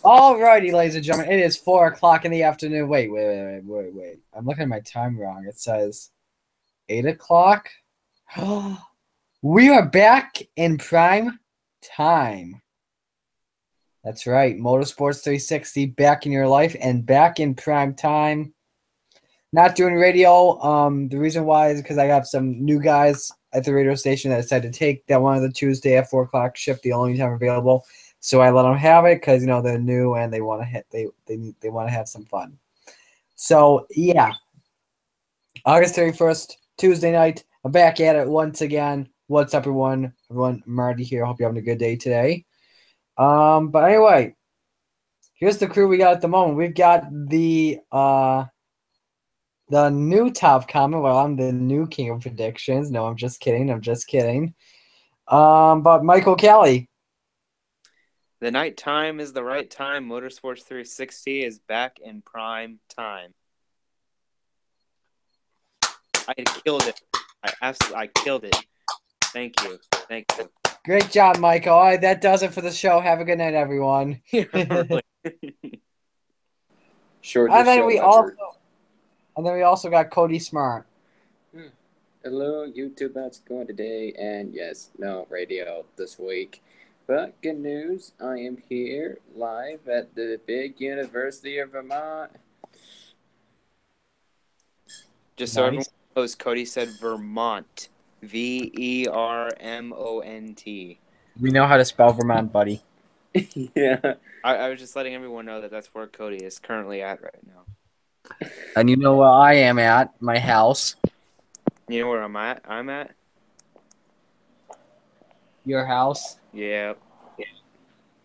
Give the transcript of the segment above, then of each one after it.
Alrighty, ladies and gentlemen, it is 4 o'clock in the afternoon. Wait. I'm looking at my time wrong. It says 8 o'clock. We are back in prime time. That's right. Motorsports 360 back in your life and back in prime time. Not doing radio. The reason why is because I got some new guys at the radio station that decided to take that one of the Tuesday at 4 o'clock shift, the only time available. So I let them have it because they're new and they want to they want to have some fun. So yeah, August 31st, Tuesday night. I'm back at it once again. What's up, everyone? Everyone, Marty here. Hope you're having a good day today. But anyway, here's the crew we got at the moment. We've got the new top comment. Well, I'm the new king of predictions. No, I'm just kidding. But Michael Kelly. The night time is the right time. Motorsports 360 is back in prime time. I killed it. I killed it. Thank you. Great job, Michael. All right, that does it for the show. Have a good night, everyone. Short. And then we also got Cody Smart. Hello, YouTube. How's it going today? And yes, no radio this week. But good news, I am here live at the big University of Vermont. Just so everyone knows, Cody said Vermont. Vermont. We know how to spell Vermont, buddy. Yeah. I was just letting everyone know that that's where Cody is currently at right now. And you know where I am at, my house. You know where I'm at? Your house? Yeah.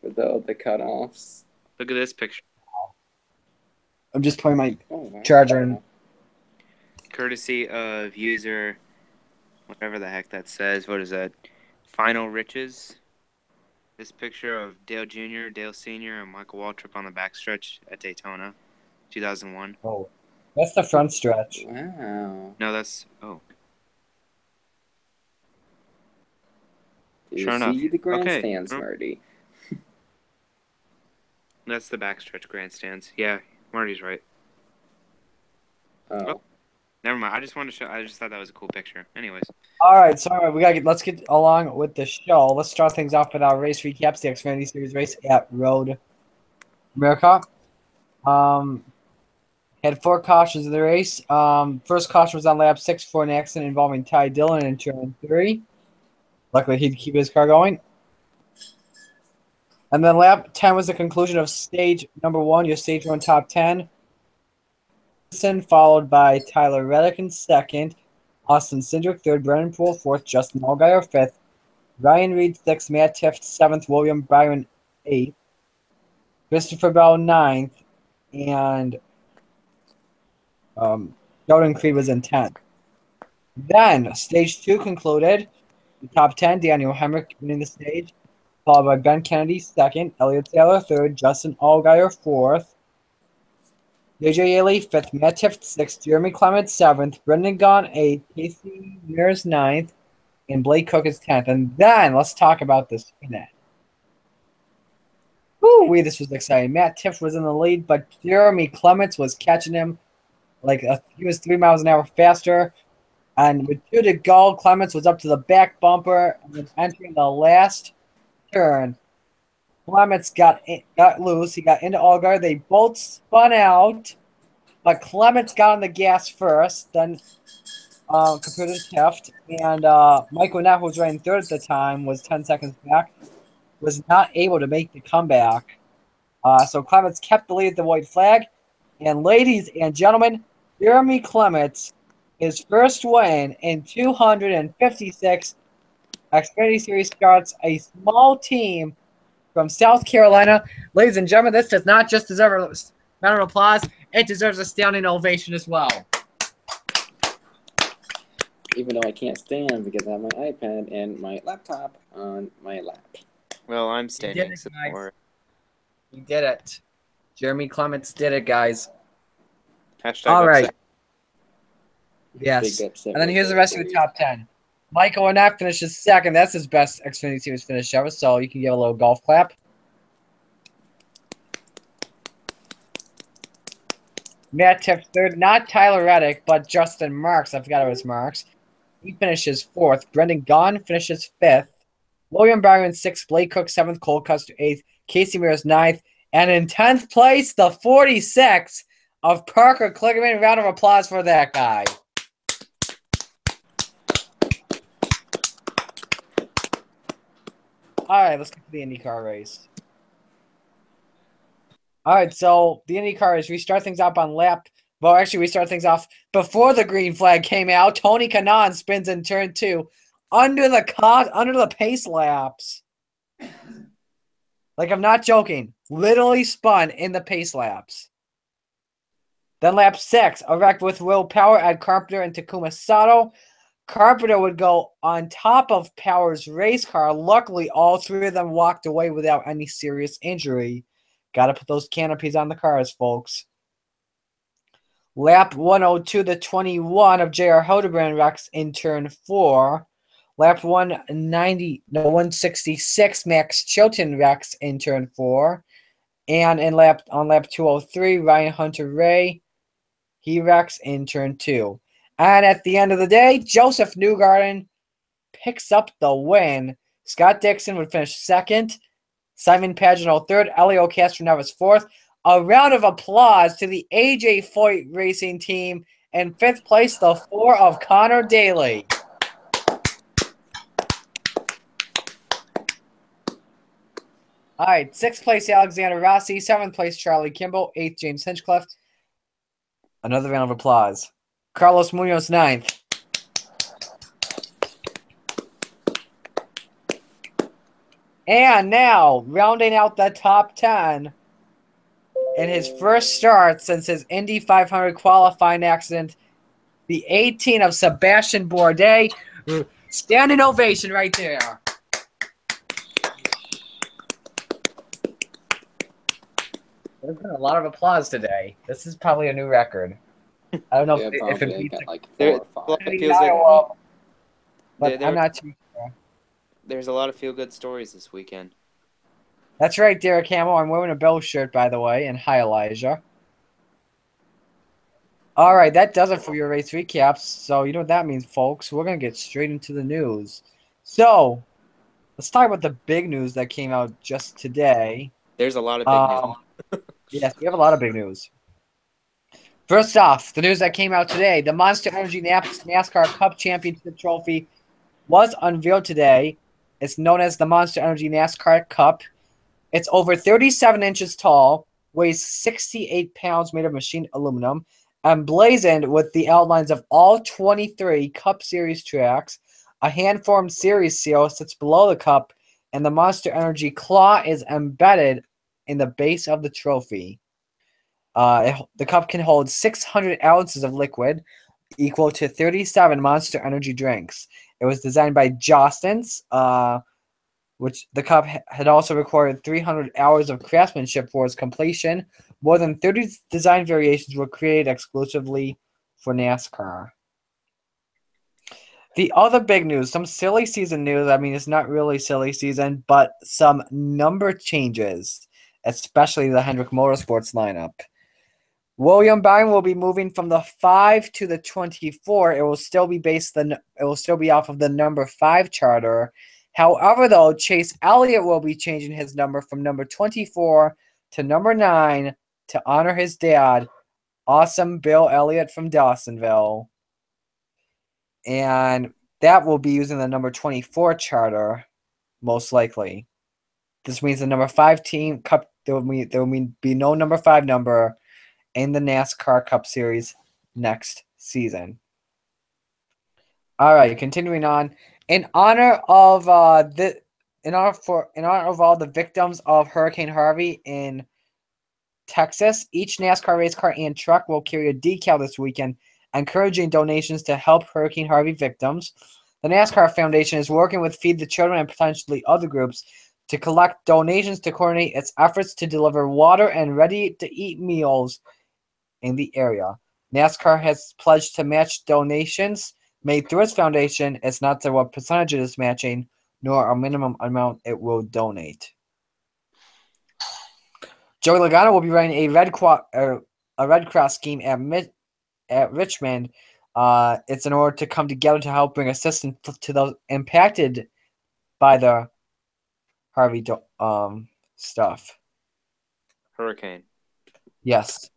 With all the cutoffs. Look at this picture. I'm just putting my charger in. Courtesy of user, whatever the heck that says. What is that? Final Riches. This picture of Dale Jr., Dale Sr., and Michael Waltrip on the backstretch at Daytona, 2001. Oh, that's the front stretch. Wow. No, that's... Oh. Sure enough. See the grandstands, Marty. That's the backstretch grandstands. Yeah, Marty's right. Oh. Never mind. I just wanted to show. I just thought that was a cool picture. Anyways. All right, so let's get along with the show. Let's start things off with our race recaps. The Xfinity Series race at Road America. Had 4 cautions in the race. First caution was on lap 6 for an accident involving Ty Dillon in turn 3. Luckily, he'd keep his car going. And then lap 10 was the conclusion of stage number 1, your stage 1 top 10. Followed by Tyler Reddick in second, Austin Cindric third, Brennan Poole fourth, Justin Allgaier fifth, Ryan Reed sixth, Matt Tifft seventh, William Byron eighth, Christopher Bell ninth, and Jordan Creed was in 10th. Then stage 2 concluded. The top 10, Daniel Hemrick winning the stage, followed by Ben Kennedy second, Elliott Taylor third, Justin Allgaier fourth, JJ Yaley 5th, Matt Tifft 6th, Jeremy Clement 7th, Brendan Gaughan 8th, Casey Mears 9th, and Blake Cook is 10th. And then let's talk about this finish. Woo, this was exciting. Matt Tifft was in the lead, but Jeremy Clements was catching him he was 3 miles an hour faster. And with 2 to go, Clements was up to the back bumper and then entering the last turn. Clements got loose. He got into Allgaier. They both spun out, but Clements got on the gas first. Then compared to Tifft. And Michael Knapp, who was running third at the time, was 10 seconds back, was not able to make the comeback. So Clements kept the lead at the white flag. And ladies and gentlemen, Jeremy Clements, his first win in 256 Xfinity Series starts, a small team from South Carolina. Ladies and gentlemen, this does not just deserve a round of applause. It deserves a standing ovation as well. Even though I can't stand because I have my iPad and my laptop on my lap. Well, I'm standing support. You did it. Jeremy Clements did it, guys. Hashtag all right. upset. Yes. And then here's the rest of the top 10. Michael Arnett finishes second. That's his best Xfinity Series finish ever, so you can give a little golf clap. Matt Tiff third. Not Tyler Reddick, but Justin Marks. I forgot it was Marks. He finishes fourth. Brendan Gaughan finishes fifth. William Byron sixth. Blake Cook seventh. Cole Custer eighth. Casey Mears ninth. And in 10th place, the 46 of Parker Kligerman. Round of applause for that guy. All right, let's get to the IndyCar race. All right, so the IndyCar race, we start things up on lap. Well, actually, we start things off before the green flag came out. Tony Kanaan spins in turn 2 under the pace laps. Like, I'm not joking. Literally spun in the pace laps. Then lap 6, a wreck with Will Power at Carpenter and Takuma Sato. Carpenter would go on top of Power's race car. Luckily, all three of them walked away without any serious injury. Got to put those canopies on the cars, folks. Lap 102, the 21 of J.R. Hildebrand wrecks in turn 4. Lap 166, Max Chilton wrecks in turn 4. And on lap 203, Ryan Hunter-Ray, he wrecks in turn 2. And at the end of the day, Joseph Newgarden picks up the win. Scott Dixon would finish second. Simon Pagenaud third. Elio Castroneves fourth. A round of applause to the AJ Foyt Racing team. And fifth place, the 4 of Connor Daly. All right, 6th place, Alexander Rossi. 7th place, Charlie Kimball. 8th, James Hinchcliffe. Another round of applause. Carlos Munoz 9th. And now, rounding out the top 10 in his first start since his Indy 500 qualifying accident, the 18 of Sebastian Bourdais. Standing ovation right there. There's been a lot of applause today. This is probably a new record. I don't know if it beats like 4 or 5. But I'm not too sure. There's a lot of feel-good stories this weekend. That's right, Derek Hamill. I'm wearing a Bill shirt, by the way, and hi, Elijah. All right, that does it for your race recaps. So you know what that means, folks. We're going to get straight into the news. So let's talk about the big news that came out just today. There's a lot of big news. Yes, we have a lot of big news. First off, the news that came out today, the Monster Energy NASCAR Cup Championship Trophy was unveiled today. It's known as the Monster Energy NASCAR Cup. It's over 37 inches tall, weighs 68 pounds, made of machined aluminum, emblazoned with the outlines of all 23 Cup Series tracks. A hand-formed series seal sits below the cup, and the Monster Energy claw is embedded in the base of the trophy. The cup can hold 600 ounces of liquid, equal to 37 Monster Energy drinks. It was designed by Jostens, which the cup had also recorded 300 hours of craftsmanship for its completion. More than 30 design variations were created exclusively for NASCAR. The other big news, some silly season news. I mean, it's not really silly season, but some number changes, especially the Hendrick Motorsports lineup. William Byron will be moving from the 5 to the 24. It will still be off of the number 5 charter. However, though, Chase Elliott will be changing his number from number 24 to number 9 to honor his dad, awesome Bill Elliott from Dawsonville. And that will be using the number 24 charter, most likely. This means the number 5 team cup, there will be no number 5 number in the NASCAR Cup Series next season. All right, continuing on. In honor of all the victims of Hurricane Harvey in Texas, each NASCAR race car and truck will carry a decal this weekend, encouraging donations to help Hurricane Harvey victims. The NASCAR Foundation is working with Feed the Children and potentially other groups to collect donations to coordinate its efforts to deliver water and ready-to-eat meals in the area. NASCAR has pledged to match donations made through its foundation. It's not to what percentage it is matching, nor a minimum amount it will donate. Joey Logano will be riding a red a Red Cross scheme at Richmond. It's in order to come together to help bring assistance to those impacted by the Harvey stuff. Hurricane. Yes,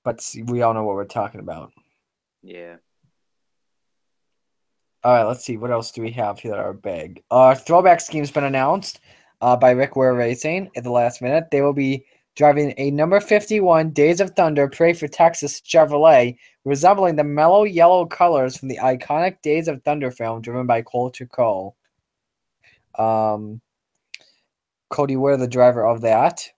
but we all know what we're talking about. Yeah. All right, let's see. What else do we have here that are big? Throwback scheme's been announced by Rick Ware Racing at the last minute. They will be driving a number 51 Days of Thunder Parade for Texas Chevrolet, resembling the mellow yellow colors from the iconic Days of Thunder film driven by Coulter Cole. Cody Ware, the driver of that.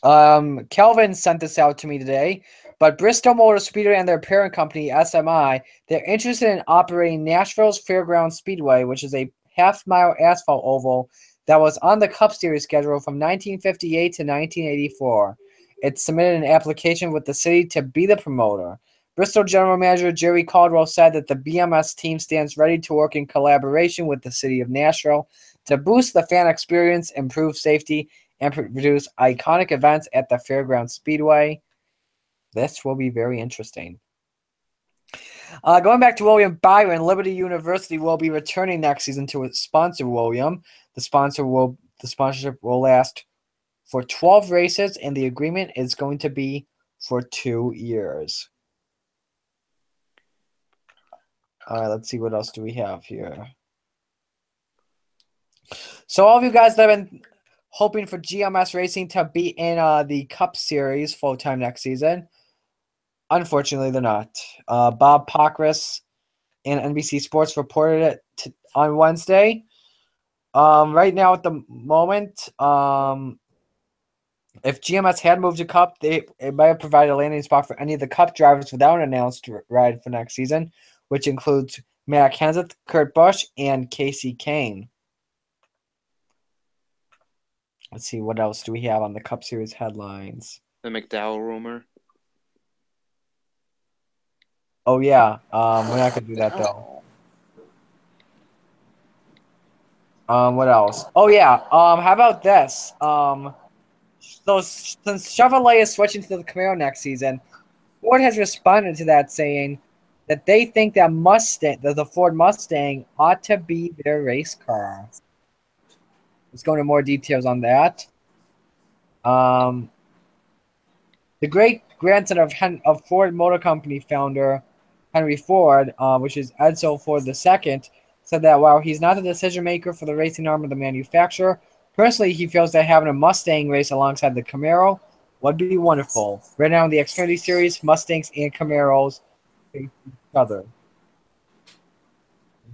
Kelvin sent this out to me today, but Bristol Motor Speedway and their parent company, SMI, they're interested in operating Nashville's Fairgrounds Speedway, which is a half-mile asphalt oval that was on the Cup Series schedule from 1958 to 1984. It submitted an application with the city to be the promoter. Bristol General Manager Jerry Caldwell said that the BMS team stands ready to work in collaboration with the city of Nashville to boost the fan experience, improve safety, and produce iconic events at the Fairgrounds Speedway. This will be very interesting. Going back to William Byron, Liberty University will be returning next season to its sponsor, William. The sponsorship will last for 12 races, and the agreement is going to be for 2 years. All right, let's see what else do we have here. So all of you guys that have been hoping for GMS Racing to be in the Cup Series full-time next season, unfortunately, they're not. Bob Pockris and NBC Sports reported it on Wednesday. Right now, at the moment, if GMS had moved to Cup, it might have provided a landing spot for any of the Cup drivers without an announced ride for next season, which includes Matt Kenseth, Kurt Busch, and Casey Kane. Let's see, what else do we have on the Cup Series headlines? The McDowell rumor. Oh, yeah. We're not going to do that, though. What else? Oh, yeah. How about this? So since Chevrolet is switching to the Camaro next season, Ford has responded to that, saying that they think that the Ford Mustang ought to be their race car. Let's go into more details on that. The great grandson of Ford Motor Company founder Henry Ford, which is Edsel Ford II, said that while he's not the decision maker for the racing arm of the manufacturer, personally he feels that having a Mustang race alongside the Camaro would be wonderful. Right now in the Xfinity Series, Mustangs and Camaros face each other.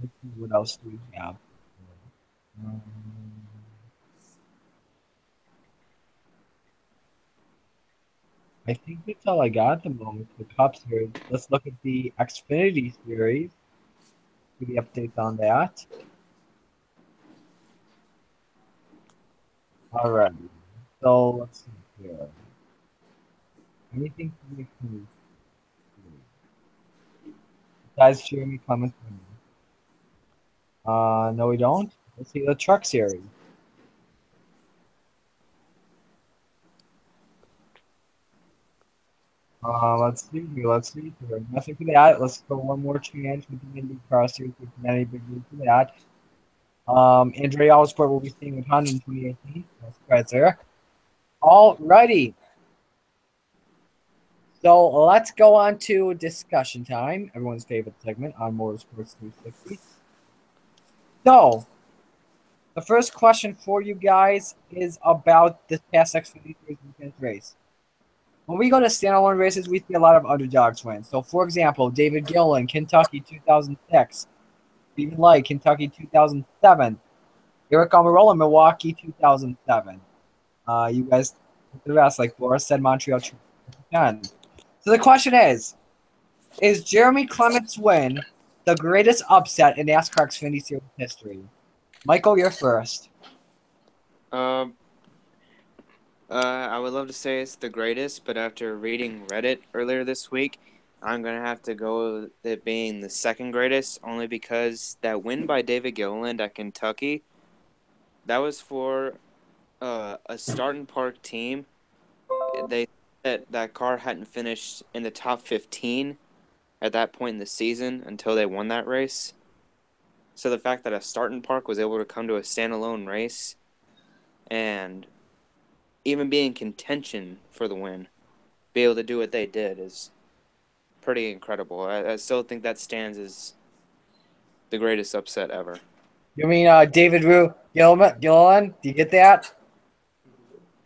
Let's see what else do we have? I think that's all I got at the moment for the Cup Series. Let's look at the Xfinity Series. See the updates on that. All right. So let's see here. Anything from the Xfinity Series? Besides Jeremy Clements. No, we don't. Let's see the Truck Series. Let's see here. Let's see here. Nothing for that. Let's go one more chance with the IndyCar Series. With many big news for that. Andrea Allsport will be staying with Honda in 2018. That's right there. All righty. So let's go on to discussion time. Everyone's favorite segment on Motorsports 360. So the first question for you guys is about this past Xfinity Series weekend race. When we go to standalone races, we see a lot of underdogs win. So, for example, David Gilliland, Kentucky 2006. Stephen Light, Kentucky 2007. Eric Almirola, Milwaukee 2007. You guys, the rest, like Laura said, Montreal 2010. So the question is Jeremy Clements' win the greatest upset in NASCAR Xfinity Series history? Michael, you're first. I would love to say it's the greatest, but after reading Reddit earlier this week, I'm going to have to go with it being the second greatest, only because that win by David Gilliland at Kentucky, that was for a Starting Park team. They that car hadn't finished in the top 15 at that point in the season until they won that race. So the fact that a Starting Park was able to come to a standalone race and even be in contention for the win, be able to do what they did is pretty incredible. I still think that stands as the greatest upset ever. You mean David Gilliland? Do you get that?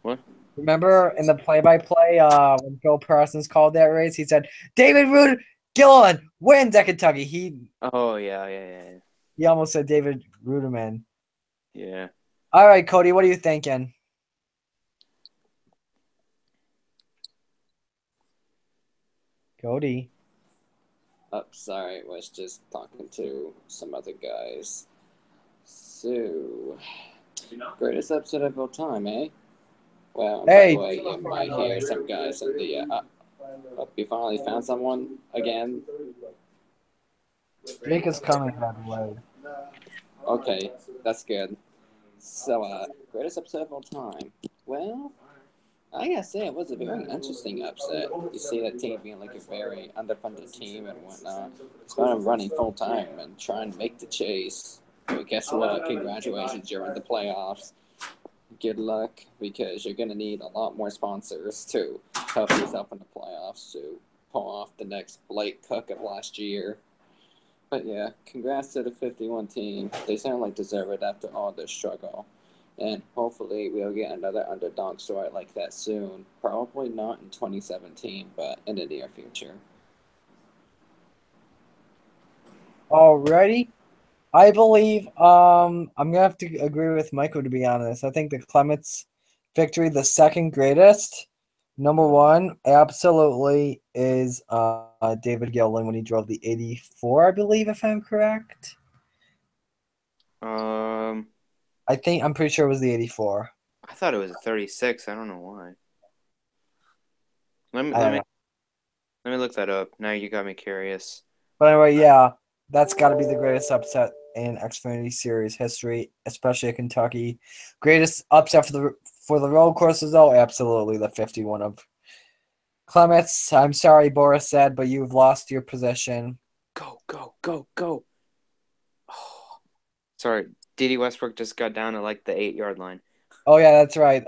What? Remember in the play-by-play when Joe Parsons called that race, he said, David Gilliland wins at Kentucky. Oh, yeah. He almost said David Ruderman. Yeah. All right, Cody, what are you thinking? Cody. Oh, sorry, was just talking to some other guys. So, greatest upset of all time, eh? Well, Hey. by the way, you might hear some guys in the. Oh, you finally found someone again? Jake is coming, by the way. Okay, that's good. So, greatest upset of all time. Well, I gotta say, it was a very interesting upset. You see that team being like a very underfunded team and whatnot. It's kind of running full time and trying to make the chase. But guess what? Congratulations, you're in the playoffs. Good luck, because you're gonna need a lot more sponsors to help yourself in the playoffs to pull off the next Blake Cook of last year. But yeah, congrats to the 51 team. They certainly deserve it after all their struggle. And hopefully we'll get another underdog story like that soon. Probably not in 2017, but in the near future. Alrighty. I believe I'm gonna have to agree with Michael, to be honest. I think the Clements victory, the second greatest, number one, absolutely is David Gilliland when he drove the 84, I believe, if I'm correct. I'm pretty sure it was the 84. I thought it was a 36. I don't know why. Let me look that up. Now you got me curious. But anyway, yeah, that's got to be the greatest upset in Xfinity Series history, especially at Kentucky. Greatest upset for the road courses, though, absolutely the 51 of Clements. I'm sorry, Boris said, but you've lost your position. Go. Oh. Sorry, Dede Westbrook just got down to like the 8-yard line. Oh yeah, that's right.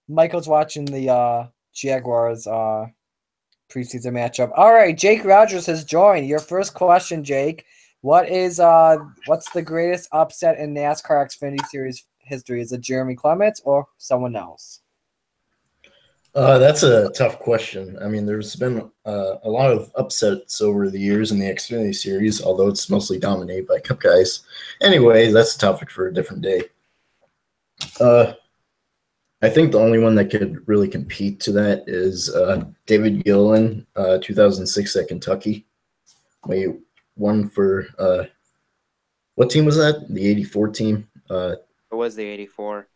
Michael's watching the Jaguars preseason matchup. All right, Jake Rogers has joined. Your first question, Jake. What's the greatest upset in NASCAR Xfinity Series history? Is it Jeremy Clements or someone else? That's a tough question. I mean, there's been a lot of upsets over the years in the Xfinity Series, although it's mostly dominated by Cup guys. Anyway, that's a topic for a different day. I think the only one that could really compete to that is David Gilliland, 2006 at Kentucky. We won for what team was that? The 84 team? It was the 84.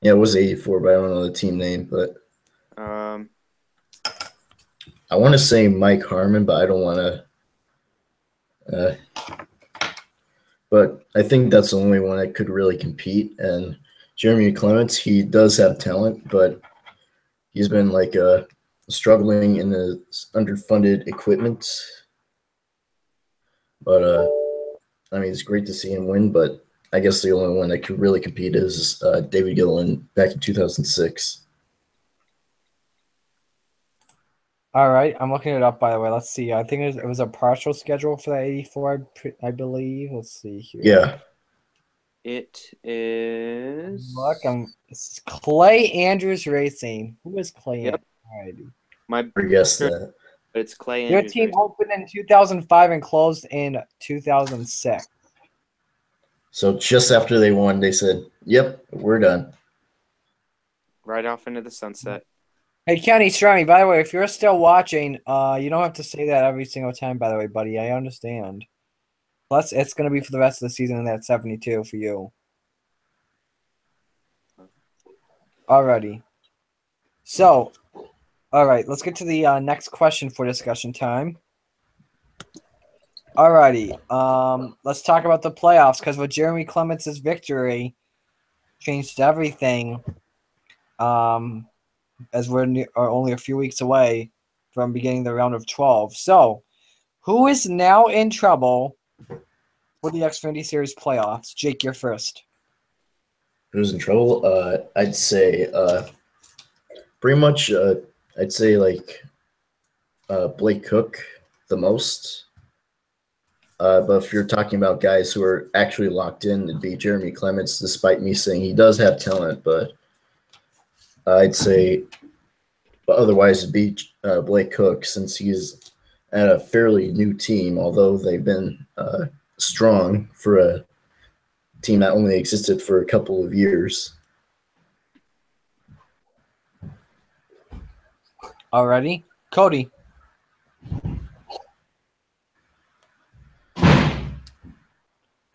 Yeah, it was 84, but I don't know the team name. But I want to say Mike Harmon, but I don't want to. But I think that's the only one that could really compete. And Jeremy Clements, he does have talent, but he's been like struggling in the underfunded equipment. But I mean, it's great to see him win. But I guess the only one that could really compete is David Gilliland back in 2006. All right, I'm looking it up, by the way. Let's see. I think it was a partial schedule for that 84, I believe. Let's see here. Yeah. It is. Look, it's Clay Andrews Racing. Who is Clay? Yep. Andrews? My guess that. But it's Clay Their Andrews team Racing. opened in 2005 and closed in 2006. So just after they won, they said, "Yep, we're done." Right off into the sunset. Hey, Kenny Strami, by the way, if you're still watching, you don't have to say that every single time, by the way, buddy. I understand. Plus, it's going to be for the rest of the season in that 72 for you. Alrighty. So, all right, let's get to the next question for discussion time. Alrighty, let's talk about the playoffs, because with Jeremy Clements' victory changed everything. as are only a few weeks away from beginning the round of 12. So, who is now in trouble for the Xfinity Series playoffs? Jake, you're first. Who's in trouble? I'd say pretty much. I'd say like Blake Cook the most. But if you're talking about guys who are actually locked in, it'd be Jeremy Clements, despite me saying he does have talent. But I'd say, but otherwise, it'd be Blake Cook since he's at a fairly new team, although they've been strong for a team that only existed for a couple of years. Alrighty. Cody.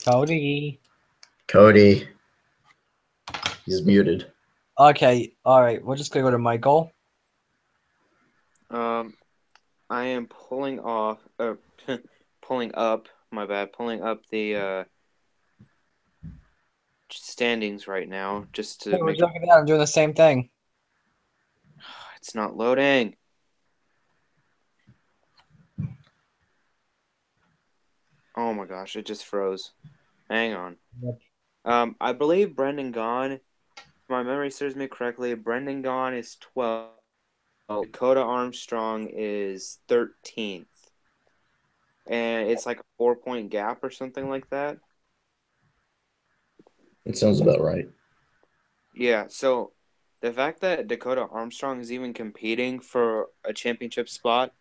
Cody. He's muted. Okay. All right. We're just going to go to Michael. I am pulling up the standings right now just to make Look at that. I'm doing the same thing. It's not loading. Oh my gosh, it just froze. Hang on. Yep. I believe Brendan Gaughan, if my memory serves me correctly, Brendan Gaughan is 12th. Dakota Armstrong is 13th. And it's like a 4-point gap or something like that. It sounds about right. Yeah, so the fact that Dakota Armstrong is even competing for a championship spot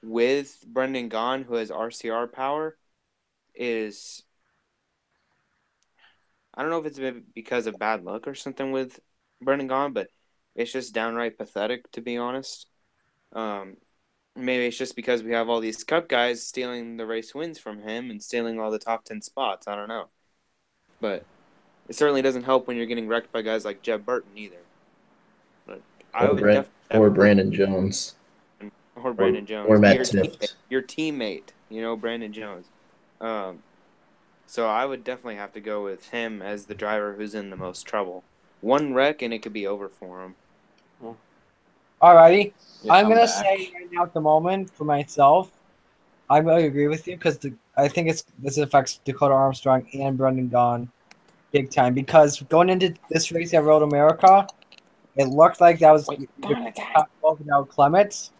with Brendan Gaughan, who has RCR power, is, I don't know if it's because of bad luck or something with Brendan Gaughan, but it's just downright pathetic, to be honest. Maybe it's just because we have all these Cup guys stealing the race wins from him and stealing all the top 10 spots. I don't know. But it certainly doesn't help when you're getting wrecked by guys like Jeb Burton either. But I would or Brandon Jones. Or Brandon Jones. Or Matt Tifft. Your teammate, Brandon Jones. So I would definitely have to go with him as the driver who's in the most trouble. One wreck and it could be over for him. Alrighty. I'm going to say right now at the moment for myself, I really agree with you because I think this affects Dakota Armstrong and Brendan Gaughan big time because going into this race at Road America, it looked like that was the top 12 without Clements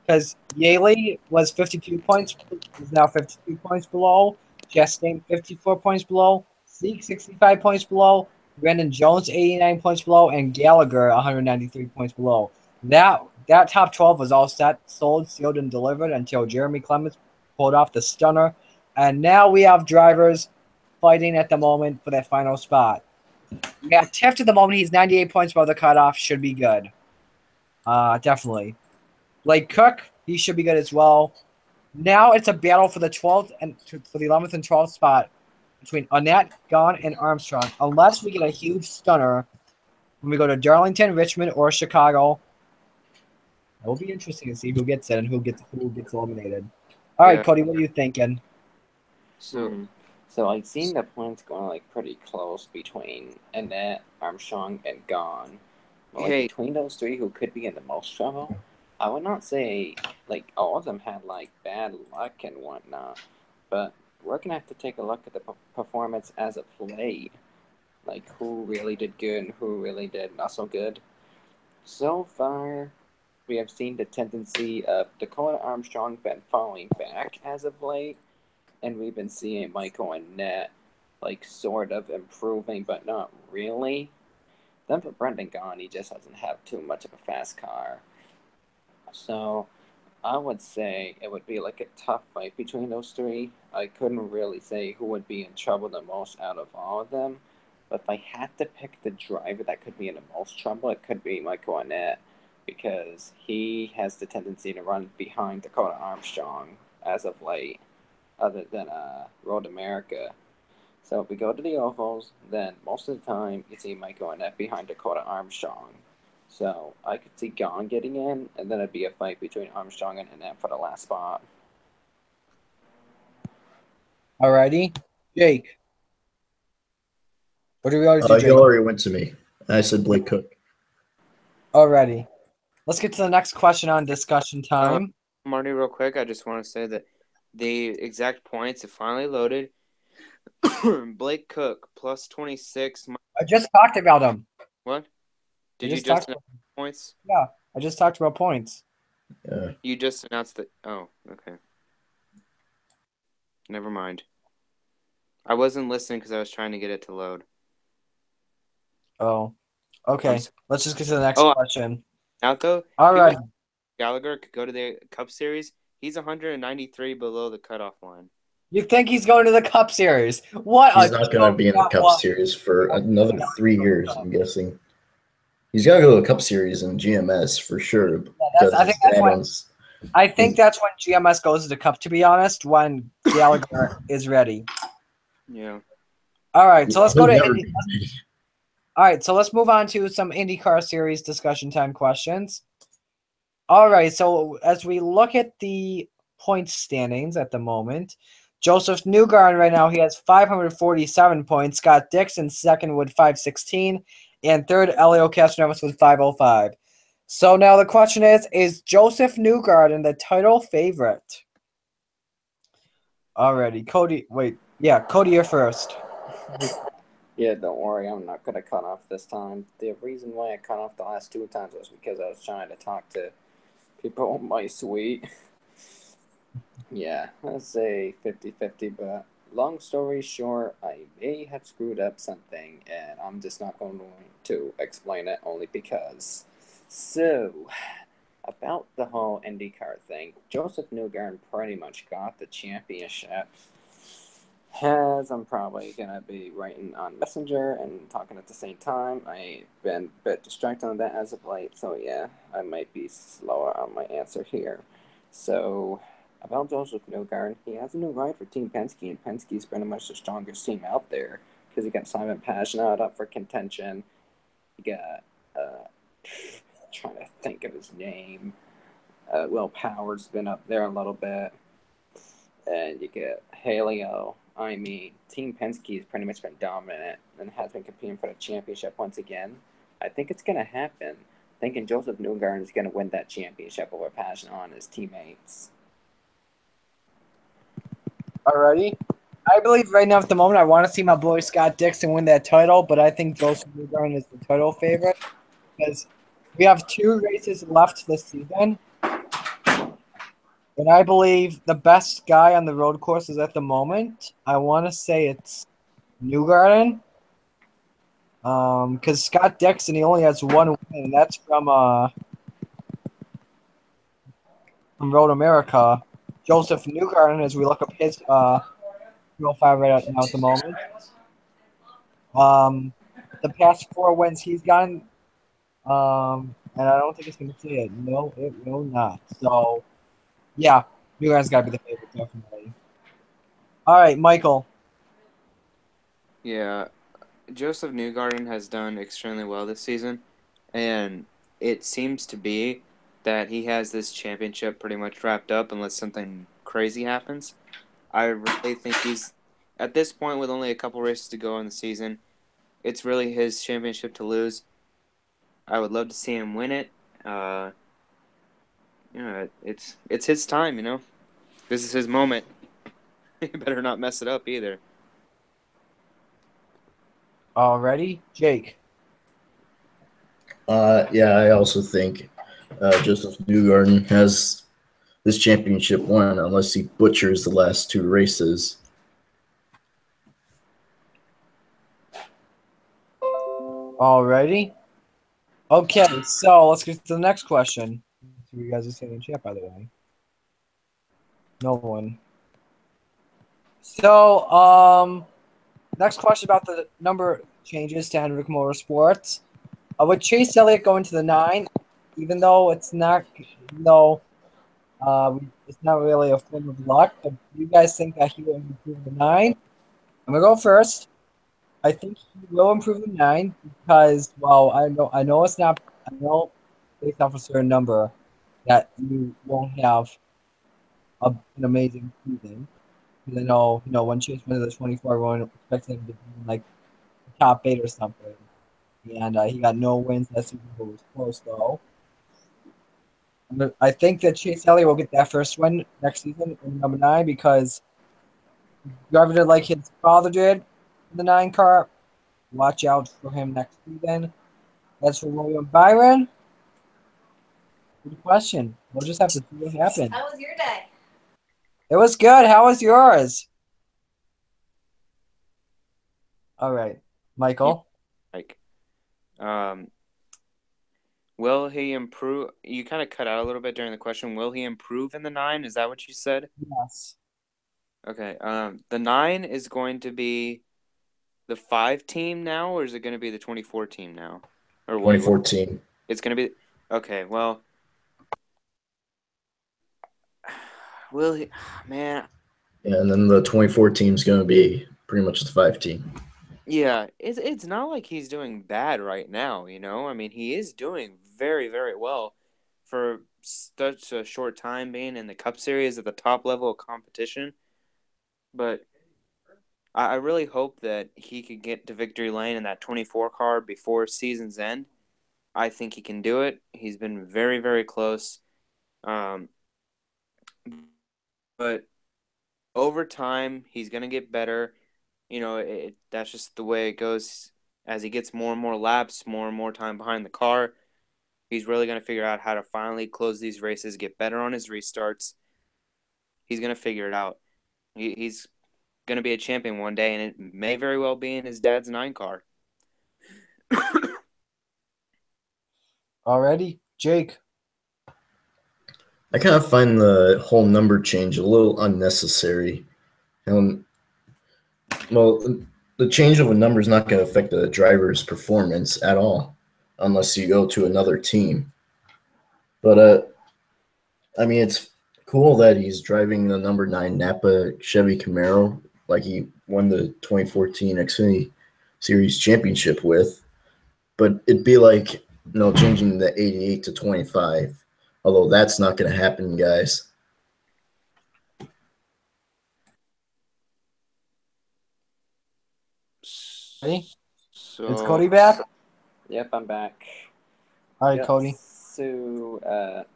because Yaley was 52 points, is now 52 points below. Chastain 54 points below. Zeke 65 points below. Brandon Jones 89 points below, and Gallagher 193 points below. That top 12 was all set, sold, sealed, and delivered until Jeremy Clements pulled off the stunner. And now we have drivers fighting at the moment for that final spot. Matt Tifft at the moment, he's 98 points above the cutoff, should be good. Definitely. Blake Cook, he should be good as well. Now it's a battle for the 12th and for the 11th and 12th spot between Annette, Gaughan, and Armstrong, unless we get a huge stunner when we go to Darlington, Richmond, or Chicago. It will be interesting to see who gets it and who gets eliminated. All right, Cody, what are you thinking? So I've seen the points going like pretty close between Annette, Armstrong, and Gaughan. But between those three who could be in the most trouble, I would not say like all of them had like bad luck and whatnot, but we're gonna have to take a look at the performance as of late, like who really did good and who really did not so good. So far, we have seen the tendency of Dakota Armstrong been falling back as of late, and we've been seeing Michael Annette like sort of improving, but not really. Then for Brendan Gaughan, he just doesn't have too much of a fast car. So I would say it would be like a tough fight between those three. I couldn't really say who would be in trouble the most out of all of them. But if I had to pick the driver that could be in the most trouble, it could be Michael Annette because he has the tendency to run behind Dakota Armstrong as of late, other than Road America. So if we go to the ovals, then most of the time you see Michael Annette behind Dakota Armstrong. So I could see Gaughan getting in, and then it'd be a fight between Armstrong and Annette for the last spot. Alrighty, Jake. What do we always do, Jake? You already went to me. I said Blake Cook. Alrighty. let's get to the next question on discussion time. Marty, real quick, I just want to say that the exact points have finally loaded. Blake Cook plus 26. I just talked about him. What? Did I you just just talked announce points? Yeah, I just talked about points. You just announced that. Oh, okay. Never mind. I wasn't listening because I was trying to get it to load. Oh, okay. Let's just get to the next question. Out though. All right. Gallagher could go to the Cup Series. He's 193 below the cutoff line. You think he's going to the Cup Series? What? He's not going to be in the Cup Series for another 3 years, I'm guessing. He's got to go to the Cup Series in GMS for sure. I think that's when GMS goes to the Cup, to be honest, when Gallagher is ready. Yeah. All right, so let's go to Indy. All right, so let's move on to some IndyCar Series discussion time questions. All right, so as we look at the point standings at the moment, Joseph Newgarden right now, he has 547 points. Scott Dixon second with 516, and third Elio Castroneves with 505. So now the question is Joseph Newgarden the title favorite? Alrighty, Cody. Wait, yeah, Cody, you're first. Yeah, don't worry, I'm not gonna cut off this time. The reason why I cut off the last 2 times was because I was trying to talk to people on my suite. Yeah, I'd say 50-50, but long story short, I may have screwed up something, and I'm just not going to explain it only because. So, about the whole IndyCar thing, Joseph Newgarden pretty much got the championship. As I'm probably going to be writing on Messenger and talking at the same time, I've been a bit distracted on that as of late, so yeah, I might be slower on my answer here. So, about Joseph Newgarden, he has a new ride for Team Penske, and Penske's pretty much the strongest team out there, because you got Simon Pagenaud up for contention, you got, trying to think of his name, Will Power's been up there a little bit, and you get Haleo. I mean, Team Penske has pretty much been dominant and has been competing for the championship once again. I think it's going to happen. Thinking Joseph Newgarden is going to win that championship over Pagenaud and his teammates. Alrighty. I believe right now at the moment I want to see my boy Scott Dixon win that title, but I think Joseph Newgarden is the title favorite because we have 2 races left this season. And I believe the best guy on the road courses at the moment, I want to say it's Newgarden. Because Scott Dixon, he only has 1 win, and that's from Road America. Joseph Newgarden, as we look up his profile right now at the moment, the past 4 wins he's gotten, and I don't think it's going to say it. No, it will not. So, yeah, Newgarden's got to be the favorite, definitely. All right, Michael. Yeah, Joseph Newgarden has done extremely well this season, and it seems to be that he has this championship pretty much wrapped up unless something crazy happens. I really think he's, at this point with only a couple races to go in the season, it's really his championship to lose. I would love to see him win it. It's his time, you know. This is his moment. He better not mess it up either. Already, Jake. Yeah, I also think Joseph Newgarden has this championship won unless he butchers the last 2 races. Alrighty. Okay, so let's get to the next question. See what you guys are saying in chat, by the way. No one. So, next question about the number changes to Hendrick Motorsports. With Chase Elliott going to the 9, even though it's not, it's not really a form of luck, but do you guys think that he will improve the 9? I'm gonna go first. I think he will improve the 9 because, well, I know it's not. I know based off a certain number that you won't have an amazing season. Because I know, when Chase went to the 24, everyone expected him to be in, like the top 8 or something, and he got no wins that season, but it was close though. I think that Chase Elliott will get that first win next season in number 9 because driving it like his father did in the 9 car. Watch out for him next season. As for William Byron, good question. We'll just have to see what happens. How was your day? It was good. How was yours? All right, Michael. Like, will he improve? You kind of cut out a little bit during the question. Will he improve in the 9? Is that what you said? Yes. Okay. The 9 is going to be the 5 team now, or is it going to be the 24 team now? Or wait, 2014. it's going to be okay. Well, will he? Man, Yeah, and then the 24 team is going to be pretty much the 5 team. yeah. It's not like he's doing bad right now. I mean, he is doing very, very well for such a short time being in the Cup Series at the top level of competition. But I really hope that he could get to victory lane in that 24 car before season's end. I think he can do it. He's been very, very close. Um, but over time, he's going to get better. That's just the way it goes. As he gets more and more laps, more and more time behind the car, he's really going to figure out how to finally close these races, get better on his restarts. He's going to figure it out. He's going to be a champion one day, and it may very well be in his dad's 9 car. Already, Jake. I kind of find the whole number change a little unnecessary. Well, the change of a number is not going to affect the driver's performance at all, unless you go to another team. But I mean, it's cool that he's driving the number 9 Napa Chevy Camaro, like he won the 2014 Xfinity Series championship with. But it'd be like changing the 88 to 25. Although that's not going to happen, guys. Ready? So Is Cody back? Yep, I'm back. All right, Yep, Cody. So,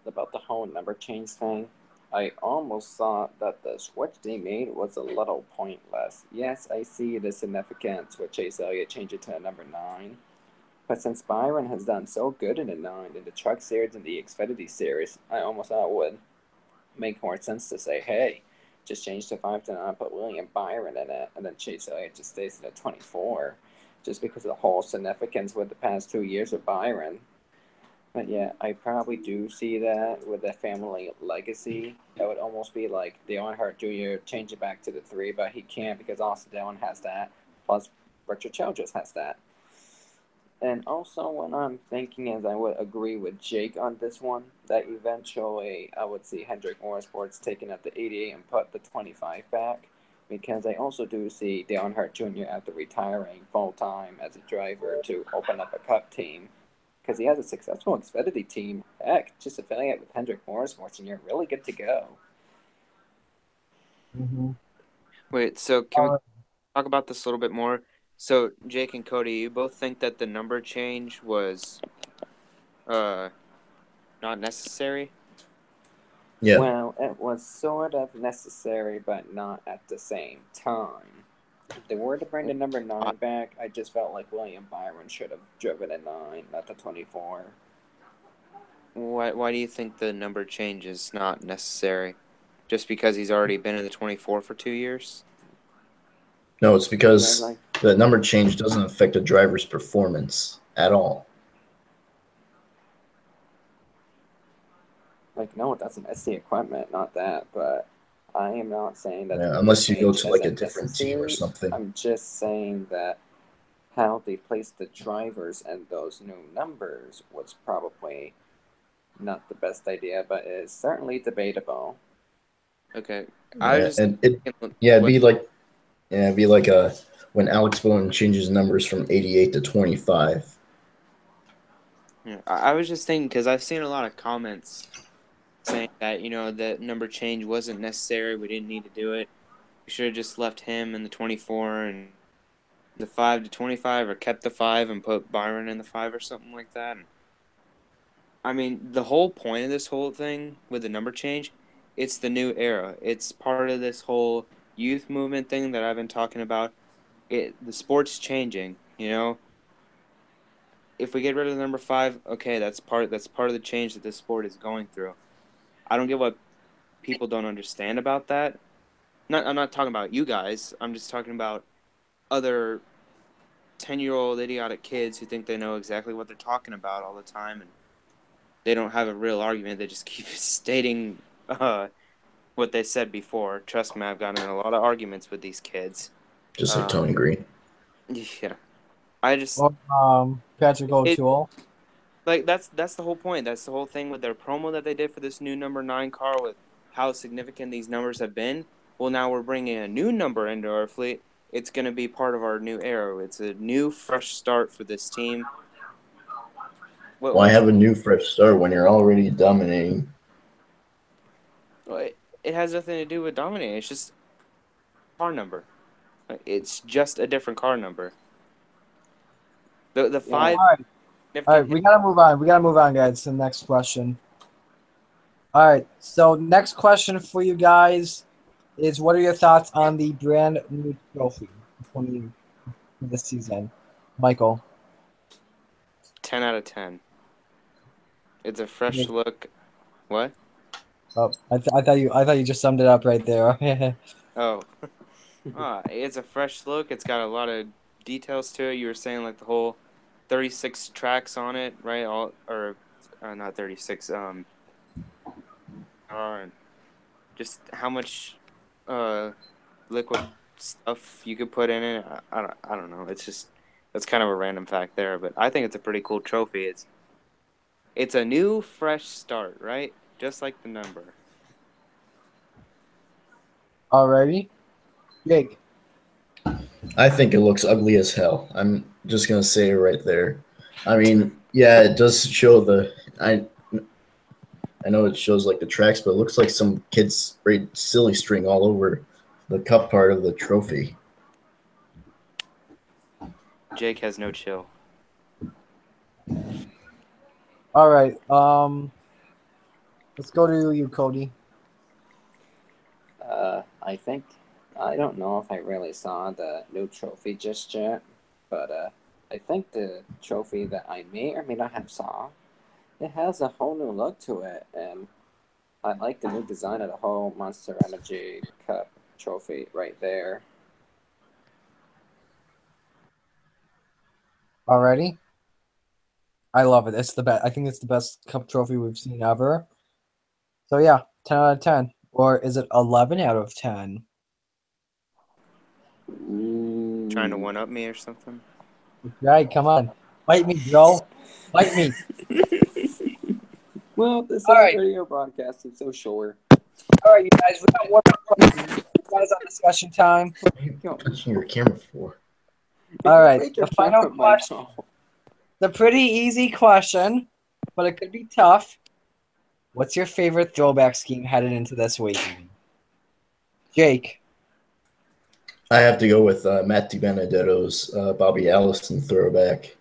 about the whole number change thing, I almost thought that the switch they made was a little pointless. Yes, I see the significance with Chase Elliott changing to a number 9. But since Byron has done so good in the 9, in the Truck Series and the Xfinity Series, I almost thought it would make more sense to say, hey, just change the 5 to 9, put William Byron in it, and then Chase Elliott just stays in the 24, just because of the whole significance with the past 2 years of Byron. But yeah, I probably do see that with the family legacy. That would almost be like Dale Earnhardt Jr. change it back to the 3, but he can't because Austin Dillon has that. Plus, Richard Childress has that. And also, what I'm thinking is I would agree with Jake on this one, that eventually I would see Hendrick Motorsports taking up the 88 and put the 25 back, because I also do see Dale Earnhardt Jr. after retiring full-time as a driver to open up a Cup team, because he has a successful Xfinity team. Heck, just affiliate with Hendrick Motorsports and you're really good to go. Mm-hmm. wait, so can we talk about this a little bit more? So Jake and Cody, you both think that the number change was not necessary? Yeah. Well, it was sort of necessary, but not at the same time. If they were to bring the number 9 back, I just felt like William Byron should have driven a 9, not the 24. Why do you think the number change is not necessary? Just because he's already been in the 24 for 2 years? No, it's because Like, the number change doesn't affect a driver's performance at all. no, it doesn't. It's the equipment, not that. But I am not saying that the Yeah, number unless you go change to like a isn't different team or necessary. something. I'm just saying that how they placed the drivers and those new numbers was probably not the best idea, but it's certainly debatable. Okay. I Yeah, was just and thinking, it'd be like when Alex Bowman changes numbers from 88 to 25. I was just thinking because I've seen a lot of comments saying that that number change wasn't necessary. We didn't need to do it. We should have just left him in the 24 and the 5 to 25, or kept the 5 and put Byron in the 5 or something like that. I mean, the whole point of this whole thing with the number change, it's the new era. It's part of this whole youth movement thing that I've been talking about. The sport's changing, you know. If we get rid of the number 5, okay, that's part of the change that this sport is going through. I don't get what people don't understand about that. I'm not talking about you guys. I'm just talking about other 10-year-old idiotic kids who think they know exactly what they're talking about all the time, and they don't have a real argument. They just keep stating what they said before. Trust me, I've gotten in a lot of arguments with these kids. Just like Tony Green. Yeah, I just Or Patrick O'Toole. like that's the whole point. That's the whole thing with their promo that they did for this new number 9 car with how significant these numbers have been. Well, now we're bringing a new number into our fleet. It's going to be part of our new era. It's a new, fresh start for this team. Why have a new, fresh start when you're already dominating? It has nothing to do with dominating. It's just car number. It's just a different car number. The 5. All right, we gotta move on. We gotta move on, guys, to the next question. All right, so next question for you guys is: what are your thoughts on the brand new trophy for this season, Michael? 10 out of 10. It's a fresh look. What? Oh, I thought you just summed it up right there. Oh. It's a fresh look. It's got a lot of details to it. You were saying like the whole 36 tracks on it, right? Not 36. Just how much liquid stuff you could put in it. I don't know. That's kind of a random fact there, but I think it's a pretty cool trophy. It's a new, fresh start, right? Just like the number. Alrighty, Jake. I think it looks ugly as hell. I'm just gonna say it right there. I mean, yeah, it does show I know it shows like the tracks, but it looks like some kids sprayed silly string all over the cup part of the trophy. Jake has no chill. All right. Let's go to you, Cody. I don't know if I really saw the new trophy just yet, but I think the trophy that I may or may not have saw, it has a whole new look to it, and I like the new design of the whole Monster Energy Cup trophy right there. Alrighty. I love it. It's the best. I think it's the best cup trophy we've seen ever. So yeah, 10 out of 10. Or is it 11 out of 10? Trying to one up me or something? Right, come on. Fight me, bro. Fight me. Well, this right. radio broadcast is so short. All right, you guys, we got one more question. You guys on discussion time. What are you touching your camera for? All right, the final question. The pretty easy question, but it could be tough. What's your favorite throwback scheme headed into this weekend? Jake. I have to go with Matt DiBenedetto's Bobby Allison throwback.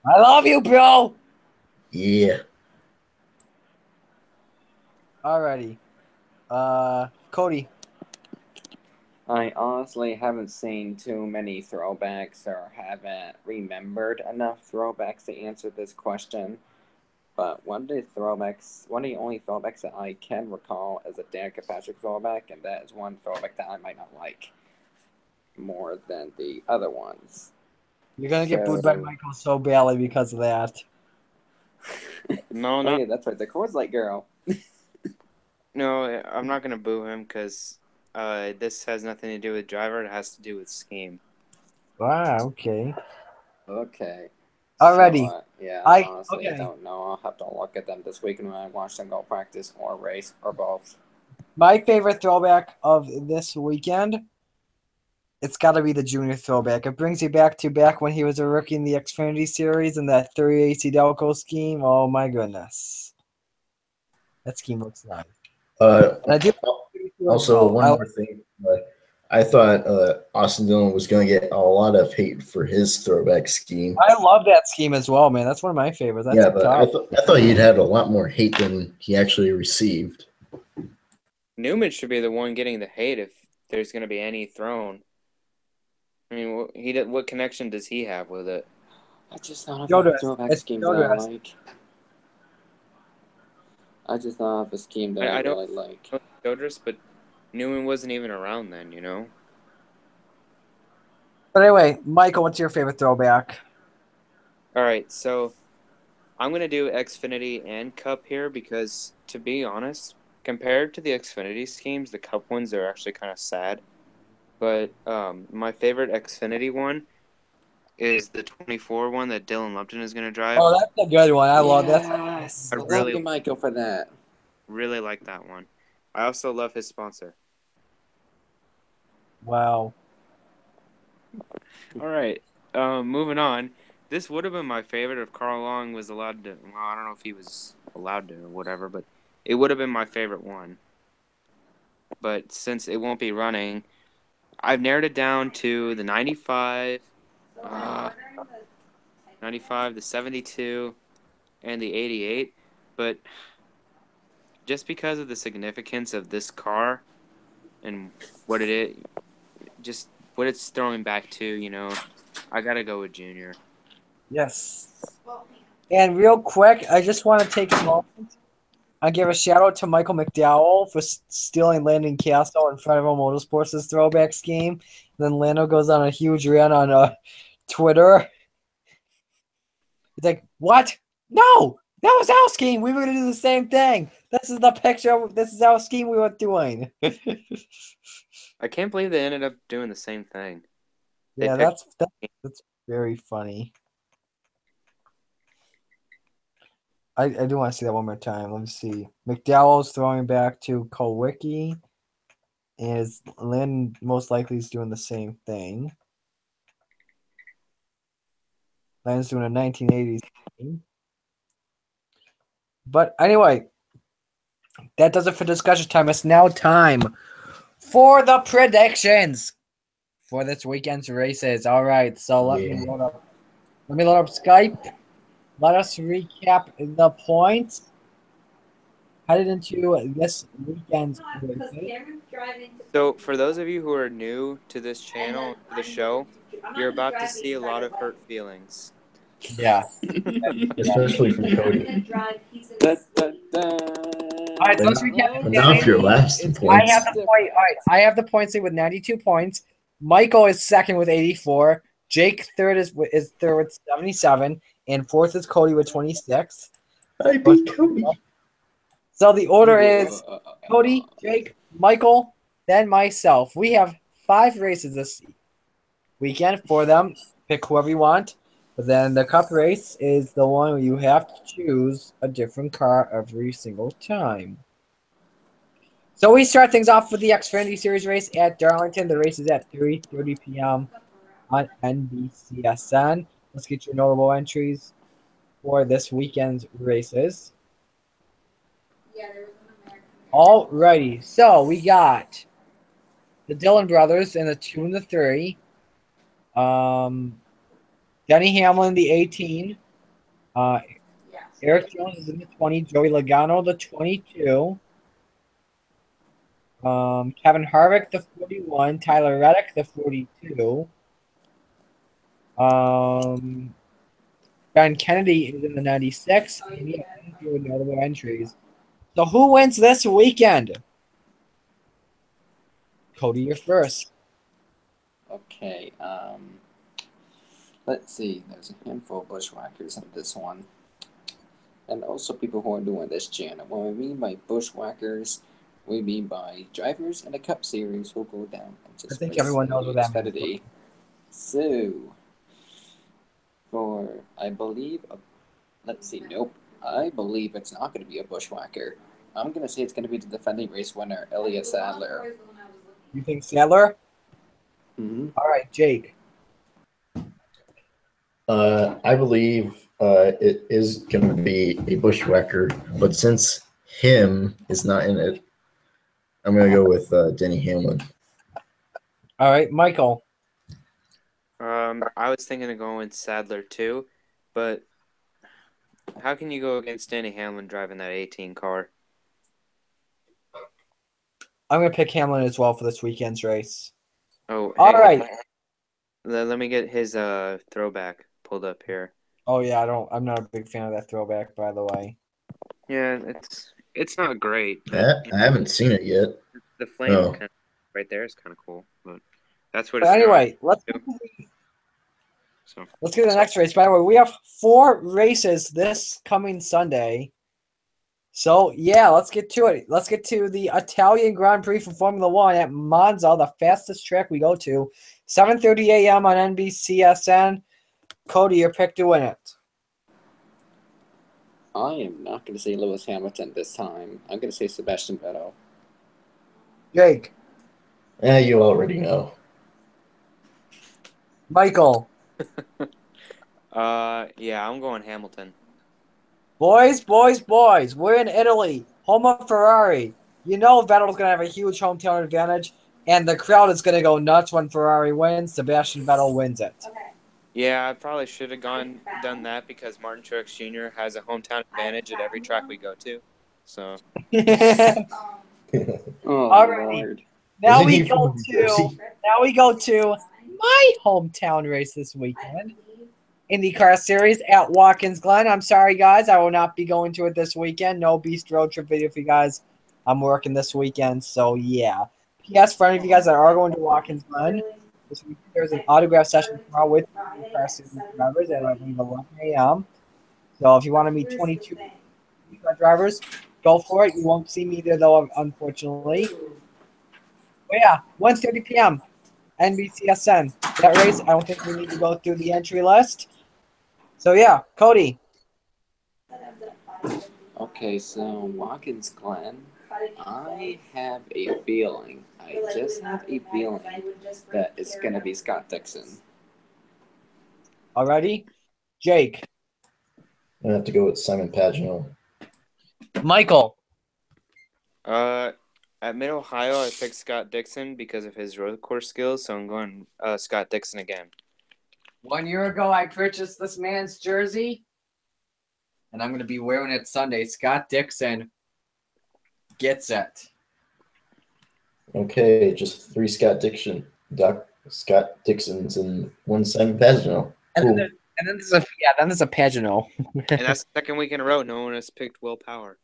I love you, bro. Yeah. Alrighty. Cody. I honestly haven't seen too many throwbacks or haven't remembered enough throwbacks to answer this question. But one of the only throwbacks that I can recall is a Dan Kirkpatrick throwback, and that is one throwback that I might not like more than the other ones. You're gonna get booed by Michael so badly because of that. No, Oh, yeah, that's right. The Coors Light girl. No, I'm not gonna boo him because this has nothing to do with driver. It has to do with scheme. Wow. Okay. Okay. Alrighty. So, yeah, I don't know. I'll have to look at them this weekend when I watch them go practice or race or both. My favorite throwback of this weekend, it's got to be the junior throwback. It brings you back when he was a rookie in the Xfinity Series and that 3AC Delco scheme. Oh my goodness, that scheme looks nice. Also, one more thing. I thought Austin Dillon was going to get a lot of hate for his throwback scheme. I love that scheme as well, man. That's one of my favorites. That's Yeah, but I tough. thought he'd had a lot more hate than he actually received. Newman should be the one getting the hate if there's going to be any thrown. I mean, what connection does he have with it? I just thought of Yoda. a throwback It's scheme that I Yoda. like. I just thought of a scheme that I really like. Jodris, but Newman wasn't even around then, you know? But anyway, Michael, what's your favorite throwback? All right, so I'm going to do Xfinity and Cup here because, to be honest, compared to the Xfinity schemes, the Cup ones are actually kind of sad. But my favorite Xfinity one is the 24 one that Dylan Lupton is going to drive. Oh, that's a good one. I love that. Yes, I love really- you, Michael, for that. Really like that one. I also love his sponsor. Wow. All right, moving on. This would have been my favorite if Carl Long was allowed to. Well, I don't know if he was allowed to or whatever, but it would have been my favorite one. But since it won't be running, I've narrowed it down to the 95, 95, the 72, and the 88. But just because of the significance of this car and what it is, just what it's throwing back to, you know, I got to go with Junior. Yes. And real quick, I just want to take a moment and give a shout out to Michael McDowell for stealing Landon Castle in front of Motorsports' throwback scheme. Then Lando goes on a huge rant on Twitter. He's like, "What? No, that was our scheme. We were going to do the same thing. This is the picture. This is our scheme we were doing." I can't believe they ended up doing the same thing. Yeah, that's very funny. I do want to see that one more time. Let me see. McDowell's throwing back to Kulwicki. And Lynn most likely is doing the same thing. Lynn's doing a 1980s thing. But anyway, that does it for discussion time. It's now time for the predictions for this weekend's races. All right, so let me load up Skype. Let us recap the points headed into this weekend's races. So, for those of you who are new to this channel, to the show, you're about to see a lot of hurt feelings. Yeah. Especially from Cody. Da, da, da. All right, so let's recap. But now if you're last in points, I have the point. All right, I have the points with 92 points. Michael is second with 84. Jake third is third with 77, and fourth is Cody with 26. I beat Cody. So the order is Cody, Jake, Michael, then myself. We have 5 races this weekend for them. Pick whoever you want. But then the cup race is the one where you have to choose a different car every single time. So we start things off with the Xfinity Series race at Darlington. The race is at 3:30 p.m. on NBCSN. Let's get your notable entries for this weekend's races. Alrighty, so we got the Dillon brothers in the 2 and the 3. Denny Hamlin, the 18. Eric Jones is in the 20. Joey Logano, the 22. Kevin Harvick, the 41. Tyler Reddick, the 42. Ben Kennedy is in the 96. And we have notable entries. So who wins this weekend? Cody, you're first. Okay, let's see. There's a handful of bushwhackers in this one. And also people who are doing this channel. What we mean by bushwhackers, we mean by drivers in the Cup Series who go down into I think everyone knows what that means. So, for, I believe, let's see, nope. I believe it's not going to be a bushwhacker. I'm going to say it's going to be the defending race winner, Elliott Sadler. You think Sadler? Mm-hmm. All right, Jake. I believe it is going to be a bushwhacker, but since him is not in it, I'm going to go with Denny Hamlin. All right, Michael. I was thinking of going with Sadler too, but how can you go against Danny Hamlin driving that 18 car? I'm gonna pick Hamlin as well for this weekend's race. Oh, All hey, right. let me get his throwback pulled up here. Oh yeah, I'm not a big fan of that throwback, by the way. Yeah, it's not great, but I haven't seen it yet. the flame Oh, kind of right there is kind of cool. But that's what But it's drawing. anyway, let's So get to the next race. By the way, we have 4 races this coming Sunday. So yeah, let's get to it. Let's get to the Italian Grand Prix for Formula One at Monza, the fastest track we go to. 7:30 a.m. on NBCSN. Cody, your pick to win it. I am not going to say Lewis Hamilton this time. I'm going to say Sebastian Vettel. Jake. you already know. Michael. Yeah, I'm going Hamilton. Boys. We're in Italy, home of Ferrari. You know Vettel's going to have a huge hometown advantage, and the crowd is going to go nuts when Ferrari wins. Sebastian Vettel wins it. Yeah, I probably should have done that because Martin Truex Jr. has a hometown advantage at every track we go to. So. Oh, Alrighty. Lord. Now Isn't we he from go New to Jersey? my hometown race this weekend. IndyCar Series at Watkins Glen. I'm sorry, guys. I will not be going to it this weekend. No Beast Road Trip video for you guys. I'm working this weekend, so yeah. P.S. For any of you guys that are going to Watkins Glen, this weekend there's an autograph session tomorrow with IndyCar Series drivers at, I believe, 11 a.m. So if you want to meet 22 IndyCar drivers, go for it. You won't see me there, though, unfortunately. But yeah, 1:30 p.m. NBCSN. That race, I don't think we need to go through the entry list. So yeah, Cody. Okay, so Watkins Glen. I have a feeling. I just have a feeling that it's going to be Scott Dixon. Alrighty. Jake. I have to go with Simon Pagenaud. Michael. At Mid Ohio, I picked Scott Dixon because of his road course skills, so I'm going Scott Dixon again. 1 year ago, I purchased this man's jersey, and I'm going to be wearing it Sunday. Scott Dixon gets it. Okay, just 3 Scott Dixons and 1 Simon Pagenaud. Cool. And then there's a Pagenaud. And that's the second week in a row no one has picked Will Power.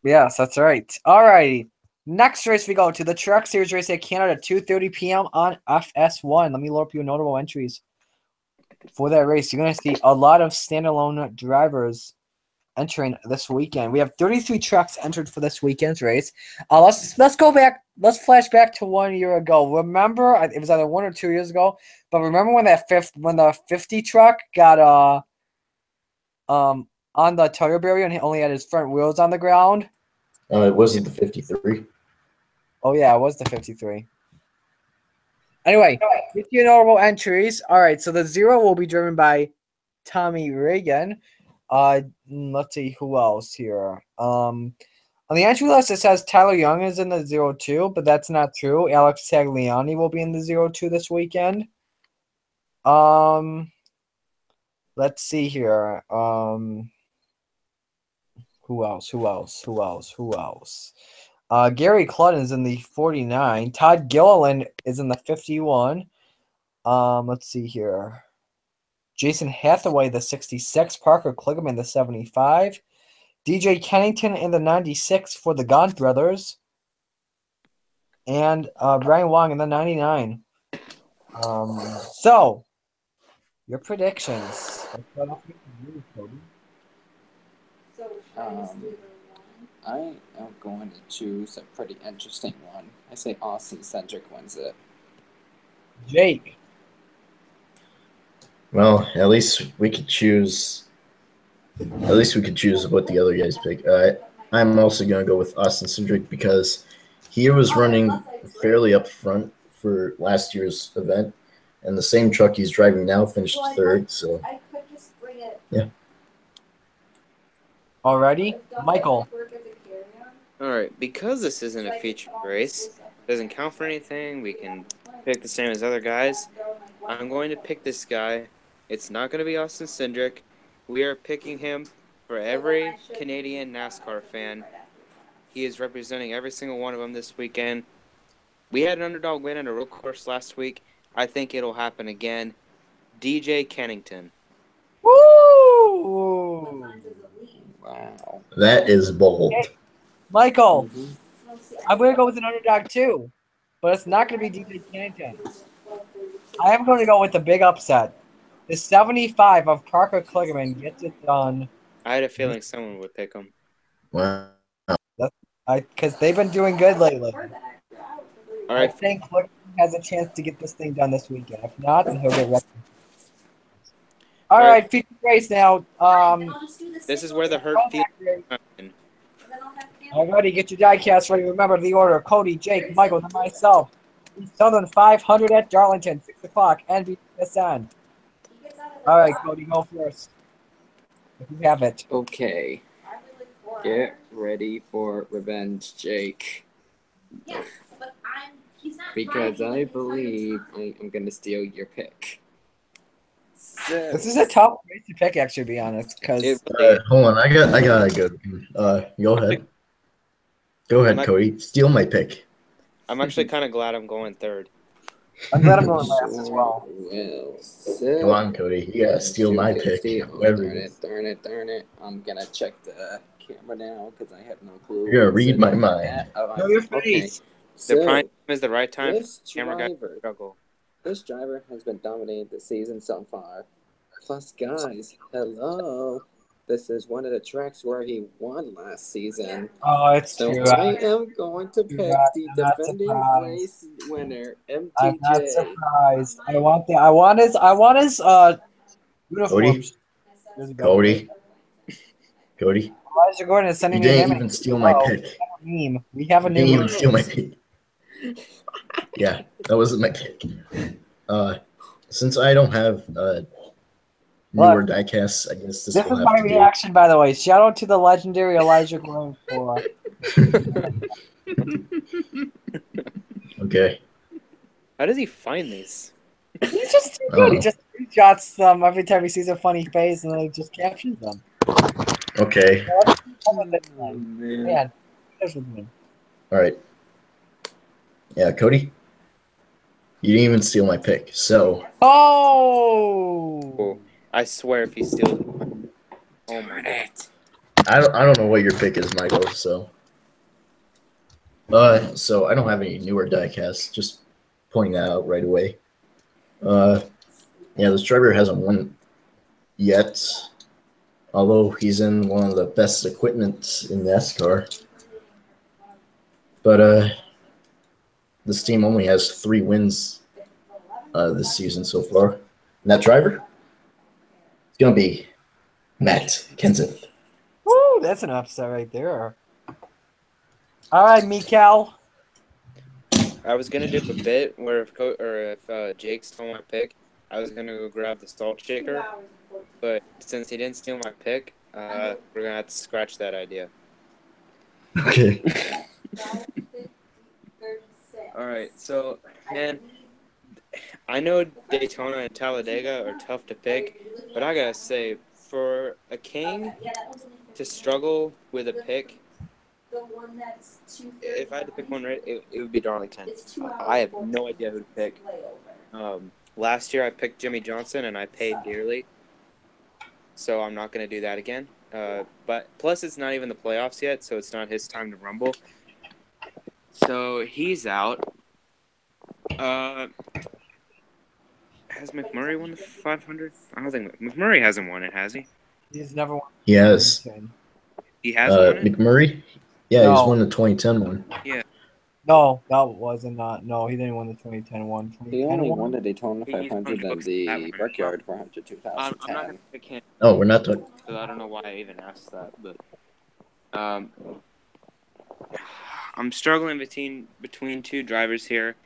Yes, that's right. Alrighty. Next race we go to the Truck Series race at Canada at 2:30 p.m. on FS1. Let me load up your notable entries for that race. You're going to see a lot of standalone drivers entering this weekend. We have 33 trucks entered for this weekend's race. Let's go back. Let's flash back to 1 year ago. Remember, it was either 1 or 2 years ago. But remember when the 50 truck got on the tire barrier and he only had his front wheels on the ground? It wasn't the 53. Oh yeah, it was the 53. Anyway, with your notable entries. All right, so the 0 will be driven by Tommy Reagan. Let's see who else here. On the entry list, it says Tyler Young is in the 0-2, but that's not true. Alex Tagliani will be in the 0-2 this weekend. Let's see here. Who else? Gary Clutton's in the 49. Todd Gilliland is in the 51. Let's see here. Jason Hathaway, the 66. Parker Kligerman, the 75. DJ Kennington in the 96 for the Gaunt brothers. And Brian Wong in the 99. So, your predictions. I am going to choose a pretty interesting one. I say Austin Cendric wins it. Jake. Well, at least we could choose. At least we could choose what the other guys pick. I'm also going to go with Austin Cindric because he was running fairly up front for last year's event, and the same truck he's driving now finished third. So, yeah. Alrighty, Michael. All right, because this isn't a featured race, doesn't count for anything. We can pick the same as other guys. I'm going to pick this guy. It's not going to be Austin Cindric. We are picking him for every Canadian NASCAR fan. He is representing every single one of them this weekend. We had an underdog win at a road course last week. I think it'll happen again. DJ Kennington. Woo! Wow. That is bold. Hey, Michael, Mhm. I'm going to go with an underdog too, but it's not going to be DJ Kennington. I am going to go with the big upset. The 75 of Parker Kligerman gets it done. I had a feeling someone would pick him. Wow. Because they've been doing good lately. All I right, think Kligerman has a chance to get this thing done this weekend. If not, then he'll get wrecked. All right, feature race now. this is where the hurt feelings come in. Alrighty, get your diecast ready. Remember the order: Cody, Jake, Michael, and myself. Southern 500 at Darlington, 6 o'clock, NBSN. All right, Cody, go first. If you have it. Okay. Get ready for revenge, Jake. Yeah, but he's not Because trying to I be believe targeted. I'm going to steal your pick. So, This is a tough race to pick, actually, to be honest. Because It really is. Hold on, I gotta go. Go ahead. Go ahead, I'm Cody. Steal my pick. I'm actually kind of glad I'm going third. I'm glad I'm going last as well. Well, so Come on, Cody. You gotta steal my pick. Oh, Whoever darn it it, is. darn it. I'm gonna check the camera now because I have no clue. You're gonna what's read my sitting mind. at. Oh, Show your okay. face. The So, prime time is the right time for this the camera guy to driver, struggle. this driver has been dominating the season so far. Plus, guys, hello. This is one of the tracks where he won last season. Oh, it's So true. I am going to Too pick bad. the I'm not defending surprised. race winner, I'm not MTJ. surprised. I want his uniform. Cody? Cody? Cody? Elijah Gordon is You sending me an didn't image. even steal my Oh, pick. meme. We have a You new didn't meme. even steal my pick. Yeah, that wasn't my pick. Since I don't have newer diecasts, I guess this This will is have my to do. reaction, by the way. Shout out to the legendary Elijah Gordon for Okay. How does he find these? he's just too I good. don't He know. just screenshots them every time he sees a funny face and then he just captions them. Okay. Man. Man, here's with me. All right. Yeah, Cody? You didn't even steal my pick. So, Oh! I swear if he steals it. Oh my god. I don't know what your pick is, Michael, so I don't have any newer diecasts, just pointing that out right away. Yeah, this driver hasn't won yet, although he's in one of the best equipment in NASCAR. But this team only has 3 wins this season so far. And that driver? It's gonna be Matt Kenseth. Woo! That's an upset right there. All right, Mikal. I was gonna do a bit where if Jake stole my pick, I was gonna go grab the salt shaker, but since he didn't steal my pick, we're gonna have to scratch that idea. Okay. All right, so man, I know Daytona and Talladega are tough to pick, but I gotta say, for a king to struggle with a pick, if I had to pick one, it would be Darlington. I have no idea who to pick. Last year I picked Jimmy Johnson and I paid dearly, so I'm not gonna do that again. But plus, it's not even the playoffs yet, so it's not his time to rumble. So he's out. Has McMurray won the 500? I don't think McMurray hasn't won it, has he? He's never won. He has. He hasn't won it? McMurray? Yeah, No. he's won the 2010 one. No, that wasn't not. No, he didn't win the 2010 one. He only 2010 won the Daytona He's 500 and close to the that one. Brickyard 400 I'm not 2010. gonna pick him, Oh, we're not talking. so I don't know why I even asked that. But I'm struggling between 2 drivers here,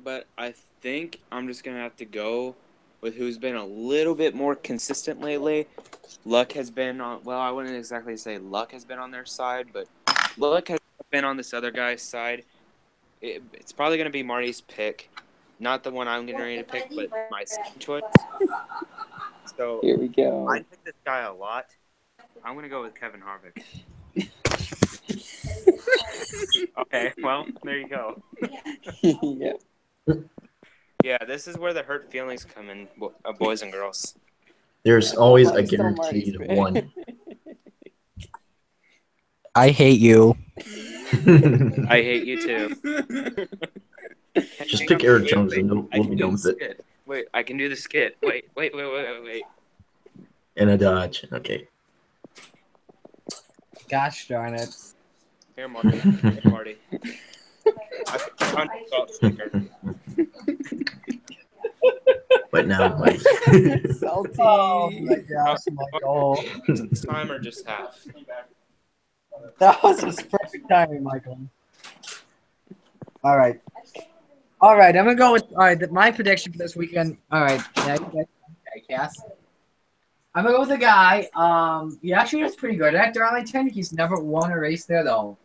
but I think I'm just gonna have to go with who's been a little bit more consistent lately. Luck has been on. Well, I wouldn't exactly say luck has been on their side, but luck has been on this other guy's side. It's probably gonna be Marty's pick, not the one I'm getting ready to pick, but my second choice. So Here we go. I pick this guy a lot. I'm gonna go with Kevin Harvick. Okay, well there you go. Yeah. Yeah, this is where the hurt feelings come in, boys and girls. There's always a Mine's still Marty's guaranteed pick. one. I hate you. I hate you too. Just Hang pick on, Eric wait, Jones wait. and I we'll can be do done the with it. skit. Wait, I can do the skit. Wait. In a Dodge. Okay. Gosh darn it. Here, Marty. Hey, Marty. I found a salt shaker. But now, Mike. Salty. Oh my gosh, Michael. Timer just half. That was just perfect timing, Michael. All right. I'm gonna go with my prediction for this weekend. All right, Cass. I'm gonna go with a guy. He actually is pretty good at Darlington. He's never won a race there though.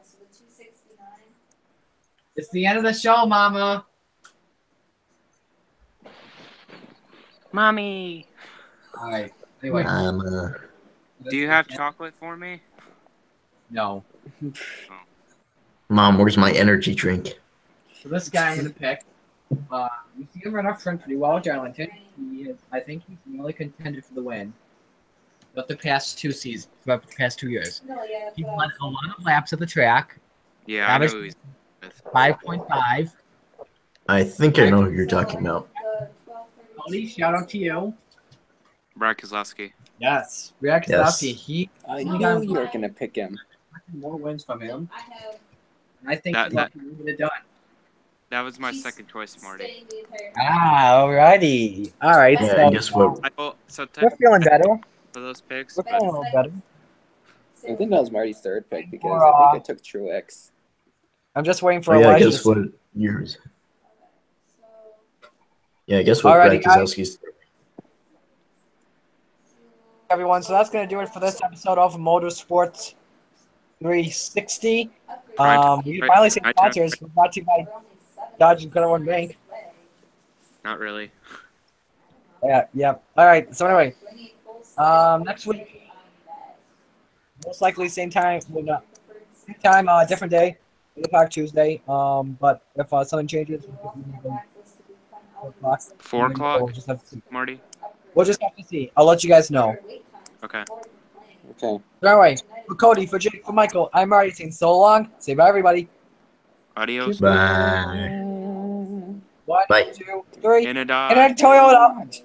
So the 269. It's the end of the show, Mama. Mommy, All right. Anyway, do you have chocolate for me? No. Mom, where's my energy drink? So this guy I'm gonna pick. You see him run up front pretty well at Darlington. I think he's really contended for the win. But the past 2 seasons, about the past 2 years, No, yeah. he won a lot of laps at the track. Yeah, I know who he's with. 5.5. I think I know who you're talking about. Cody, shout out to you. Brad Keselowski. Yes, Rex Yes. He I got knew you were gonna pick him. more wins from him. I have. And I think That- he's going to get it done. That was my second choice, Marty. Alrighty. All right. Yeah, So and guess what? So we're feeling better. for those picks, We're but feeling a little better. I think that was Marty's third pick because I think I took Truex. I'm just waiting for Oh, yeah, Elijah. guess what? Yours. Yeah, guess what? Alrighty, Brad guys. Keselowski's. Everyone, so that's going to do it for this episode of Motorsports 360. We finally see sponsors. We're brought to you by Dodge and Credit One Bank. not really. Yeah. All right. So anyway, next week, most likely same time. Well, no, same time, different day. 8 o'clock Tuesday. But if something changes, 4 o'clock, we'll just have to see. Marty. We'll just have to see. I'll let you guys know. Okay. Okay. But anyway, for Cody, for Jake, for Michael, I'm Marty saying so long. Say bye, everybody. Adios. Bye. 1, Bye. 2, 3. In a And dodge. a Toyota.